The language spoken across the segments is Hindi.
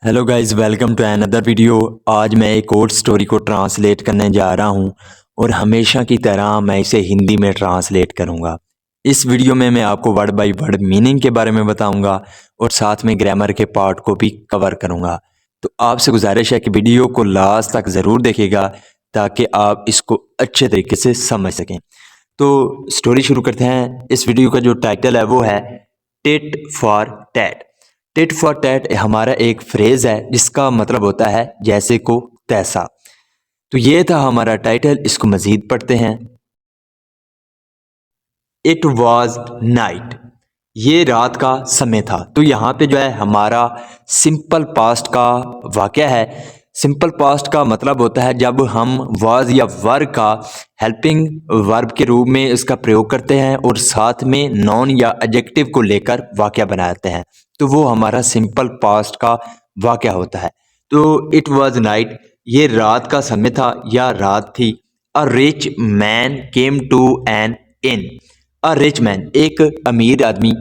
Hello guys, welcome to another video. आज मैं एक और स्टोरी को ट्रांसलेट करने जा रहा हूं और हमेशा की तरह मैं इसे हिंदी में ट्रांसलेट करूंगा। इस वीडियो में मैं आपको वर्ड बाय वर्ड मीनिंग के बारे में बताऊंगा और साथ में ग्रामर के पार्ट को भी कवर करूंगा। तो आपसे गुजारिश है कि वीडियो को लास्ट तक ज़रूर देखिएगा ताकि आप इसको अच्छे तरीके से समझ सकें। तो स्टोरी शुरू करते हैं। इस वीडियो का जो टाइटल है वो है tit for tat. Tit for tat हमारा एक फ्रेज है जिसका मतलब होता है जैसे को तैसा। तो ये था हमारा टाइटल। इसको मजीद पढ़ते हैं। इट वॉज नाइट, ये रात का समय था। तो यहाँ पे जो है हमारा सिंपल पास्ट का वाक़या है। सिंपल पास्ट का मतलब होता है जब हम वाज या वर का हेल्पिंग वर्ब के रूप में इसका प्रयोग करते हैं और साथ में नॉन या एडजेक्टिव को लेकर वाक़या बनाते हैं, तो वो हमारा सिंपल पास्ट का वाक़या होता है। तो इट वॉज नाइट, ये रात का समय था या रात थी। A rich man came to an inn. A rich man, एक अमीर आदमी,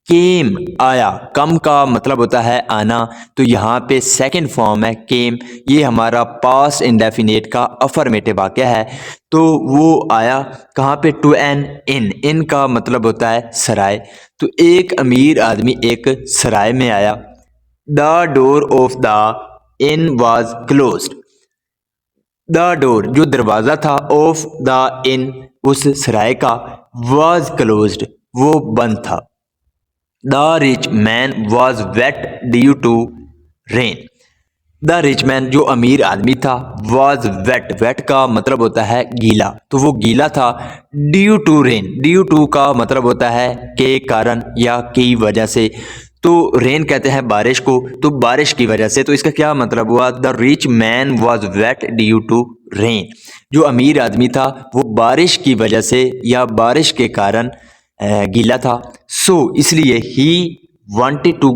केम आया। कम का मतलब होता है आना, तो यहाँ पे सेकंड फॉर्म है केम। ये हमारा पास्ट इंडेफिनिट का अफर्मेटिव वाक्य है। तो वो आया कहाँ पे? टू एन इन। इन का मतलब होता है सराय। तो एक अमीर आदमी एक सराय में आया। The door of the in was closed. The door, जो दरवाज़ा था, ऑफ द इन, उस सराय का, वॉज क्लोज्ड, वो बंद था। The rich man was wet due to rain. The rich man, जो अमीर आदमी था, वॉज वेट, वेट का मतलब होता है गीला, तो वो गीला था। Due to rain, due to का मतलब होता है के कारण या की वजह से। तो रेन कहते हैं बारिश को, तो बारिश की वजह से। तो इसका क्या मतलब हुआ? The rich man was wet due to rain, जो अमीर आदमी था वो बारिश की वजह से या बारिश के कारण गीला था। सो इसलिए ही wanted to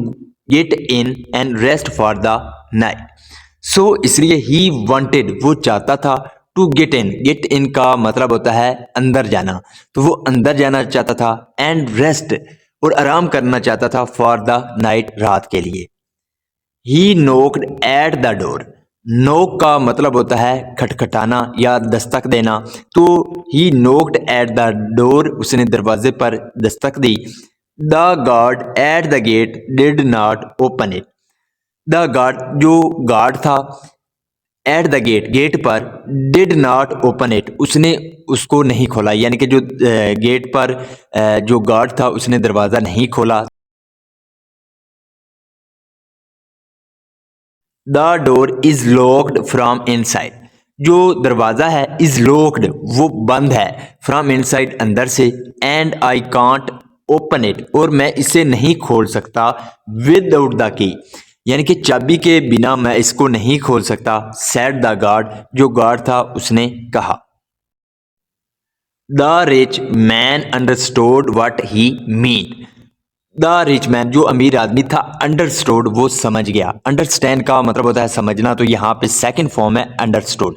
get in and rest for the night. So इसलिए ही वांटेड, वो चाहता था, to get in, get in का मतलब होता है अंदर जाना, तो वो अंदर जाना चाहता था, एंड रेस्ट, और आराम करना चाहता था, फॉर द नाइट, रात के लिए। ही नोक्ड एट द डोर। नोक का मतलब होता है खटखटाना या दस्तक देना, तो he knocked at the door, उसने दरवाजे पर दस्तक दी। The guard at the gate did not open it. The guard, जो गार्ड था, एट द गेट, गेट पर, डिड नॉट ओपन इट, उसने उसको नहीं खोला, यानी कि जो गेट पर जो गार्ड था उसने दरवाज़ा नहीं खोला। The door is locked from inside, जो दरवाज़ा है, इज लॉक्ड, वो बंद है, फ्रॉम इनसाइड, अंदर से, and I can't open it, और मैं इसे नहीं खोल सकता, विदाउट द की, यानी कि चाबी के बिना मैं इसको नहीं खोल सकता। सेड द गार्ड, जो गार्ड था उसने कहा। The rich man understood what he mean. The rich man, जो अमीर आदमी था, अंडरस्टूड, वो समझ गया। अंडरस्टैंड का मतलब होता है समझना, तो यहाँ पे सेकंड फॉर्म है अंडरस्टूड।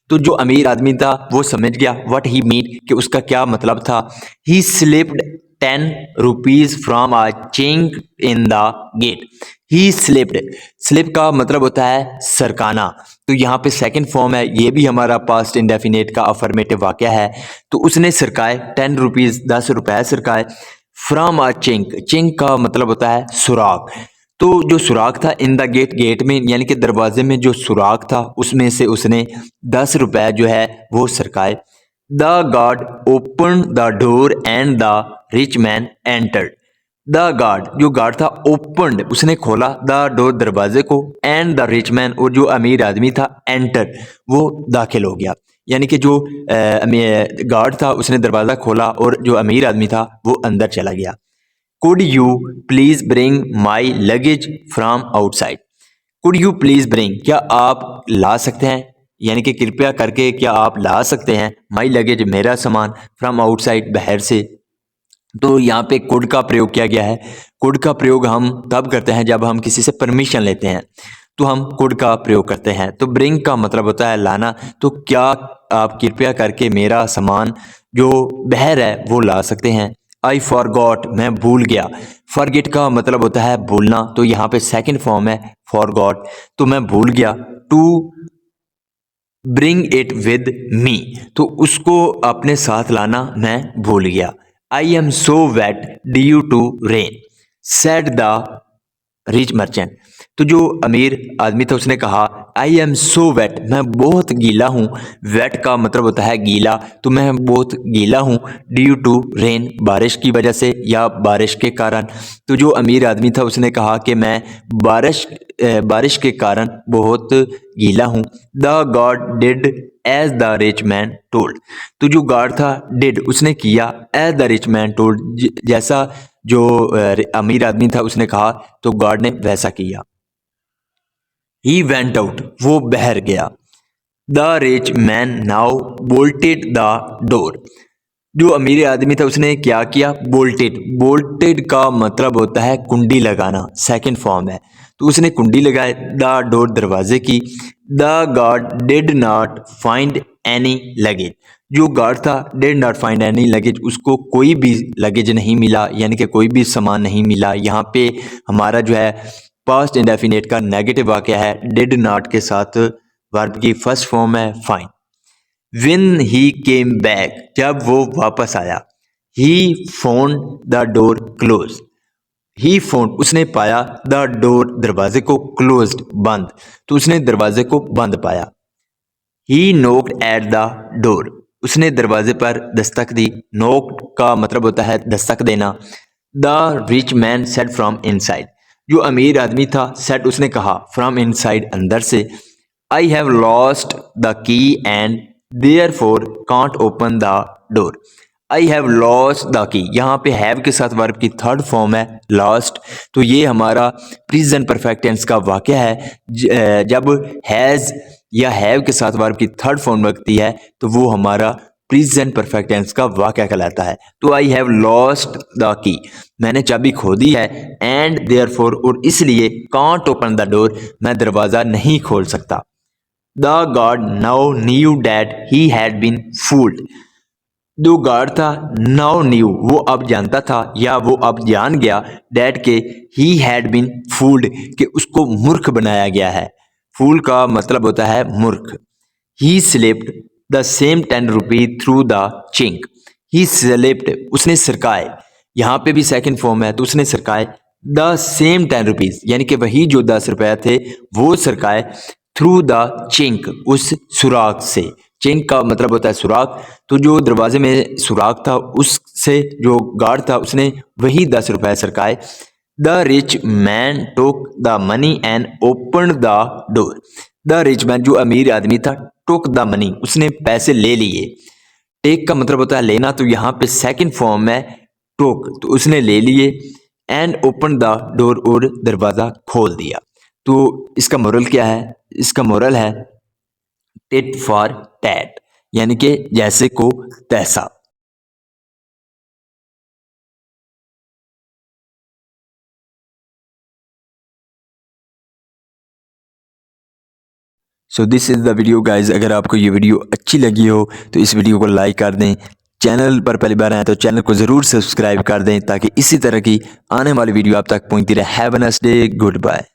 तो जो अमीर आदमी था वो समझ गया व्हाट ही मीन, कि उसका क्या मतलब था। He slipped 10 rupees from a chink in the gate. He slipped, slip का मतलब होता है सरकाना, तो यहाँ पे सेकंड फॉर्म है, ये भी हमारा पास्ट इंडेफिनेट का अफर्मेटिव वाक्य है। तो उसने सरकाए 10 रुपीज, 10 रुपए सरकाए, फ्रॉम अ चिंक, चिंक का मतलब होता है सुराख, तो जो सुराख था, इन द गेट, गेट में यानी कि दरवाजे में जो सुराख था उसमें से उसने 10 रुपए जो है वो सरकाए। The guard open the door and the rich man entered. The guard, जो गार्ड था, ओपन, उसने खोला, द डोर, दरवाजे को, एंड द रिच मैन, और जो अमीर आदमी था, एंटर, वो दाखिल हो गया। यानी कि जो गार्ड था उसने दरवाज़ा खोला और जो अमीर आदमी था वो अंदर चला गया। Could you please bring my luggage from outside. Could you please bring, क्या आप ला सकते हैं, यानी कि कृपया करके क्या आप ला सकते हैं, माई लगेज, मेरा सामान, फ्रॉम आउटसाइड, बाहर से। तो यहाँ पे कुड का प्रयोग किया गया है। कुड का प्रयोग हम तब करते हैं जब हम किसी से परमिशन लेते हैं, तो हम कुड का प्रयोग करते हैं। तो ब्रिंग का मतलब होता है लाना, तो क्या आप कृपया करके मेरा सामान जो बाहर है वो ला सकते हैं। आई फॉरगॉट, मैं भूल गया। फॉरगेट का मतलब होता है भूलना, तो यहाँ पे सेकंड फॉर्म है फॉरगॉट, तो मैं भूल गया। To bring it with me, तो उसको अपने साथ लाना मैं भूल गया। I am so wet due to rain said the rich merchant, तो जो अमीर आदमी था उसने कहा आई एम सो वेट, मैं बहुत गीला हूँ। वेट का मतलब होता है गीला, तो मैं बहुत गीला हूँ। ड्यू टू रेन, बारिश की वजह से या बारिश के कारण। तो जो अमीर आदमी था उसने कहा कि मैं बारिश के कारण बहुत गीला हूँ। The guard did as the rich man told, तो जो गार्ड था डिड उसने किया, as the rich man told जैसा जो अमीर आदमी था उसने कहा, तो गार्ड ने वैसा किया। ही वेंट आउट, वो बाहर गया। The rich man now bolted the door, जो अमीर आदमी था उसने क्या किया, बोल्टेड। बोल्टेड का मतलब होता है कुंडी लगाना, सेकंड फॉर्म है, तो उसने कुंडी लगाए द डोर, दरवाजे की। The guard did not find any luggage, जो गार्ड था did not find any luggage, उसको कोई भी लगेज नहीं मिला, यानी कि कोई भी सामान नहीं मिला। यहाँ पे हमारा जो है पास्ट इंडेफिनिट का नेगेटिव वाक्य है, डिड नॉट के साथ वर्ब की फर्स्ट फॉर्म है find. When he came back, जब वो वापस आया, he found the door closed, he phone उसने पाया, द डोर दरवाजे को, क्लोज्ड बंद, तो उसने दरवाजे को बंद पाया। ही नोक्ड एट द डोर, उसने दरवाजे पर दस्तक दी। नोक्ड का मतलब होता है दस्तक देना। The rich man said from inside, जो अमीर आदमी था सेड उसने कहा, फ्रॉम इनसाइड अंदर से। I have lost the key and therefore can't open the door, I have lost the key, यहाँ पे हैव के साथ वर्ब की थर्ड फॉर्म है लॉस्ट, तो ये हमारा प्रेजेंट परफेक्ट टेंस का वाक्य है। जब हैज़ या हैव के साथ वर्ब की थर्ड फॉर्म लगती है तो वो हमारा प्रेजेंट परफेक्ट टेंस का वाक्य कहलाता है। तो I have lost the key, मैंने चाबी खो दी है। एंड देयरफॉर, और इसलिए कांट ओपन द डोर, मैं दरवाज़ा नहीं खोल सकता। The guard now knew that he had been fooled, जो गार्ड था नाउ न्यू, वो अब जानता था या वो अब जान गया, डैट के ही हैड बीन फूल्ड, कि उसको मूर्ख बनाया गया है। फूल का मतलब होता है मूर्ख। ही slipped the same 10 rupee through the chink, he slipped उसने सरकाए, यहाँ पे भी सेकंड फॉर्म है, तो उसने सरकाए द सेम 10 रुपीज, यानी कि वही जो 10 रुपए थे वो सरकाए, थ्रू द चिंक, उस सुराख से। चिंक का मतलब होता है सुराख, तो जो दरवाजे में सुराख था उससे जो गार्ड था उसने वही 10 रुपए सरकाए। The rich man took the money and open the door, the rich man जो अमीर आदमी था, टोक द मनी उसने पैसे ले लिए। टेक का मतलब होता है लेना, तो यहाँ पे सेकंड फॉर्म है टोक, तो उसने ले लिए। एंड ओपन द डोर, और दरवाज़ा खोल दिया। तो इसका मोरल क्या है, इसका मोरल है टिट फॉर टैट, यानी कि जैसे को तैसा। So this is the video guys, अगर आपको ये वीडियो अच्छी लगी हो तो इस वीडियो को लाइक कर दें। चैनल पर पहली बार आए तो चैनल को ज़रूर सब्सक्राइब कर दें ताकि इसी तरह की आने वाली वीडियो आप तक पहुंचती रहे। Have a nice day, good bye.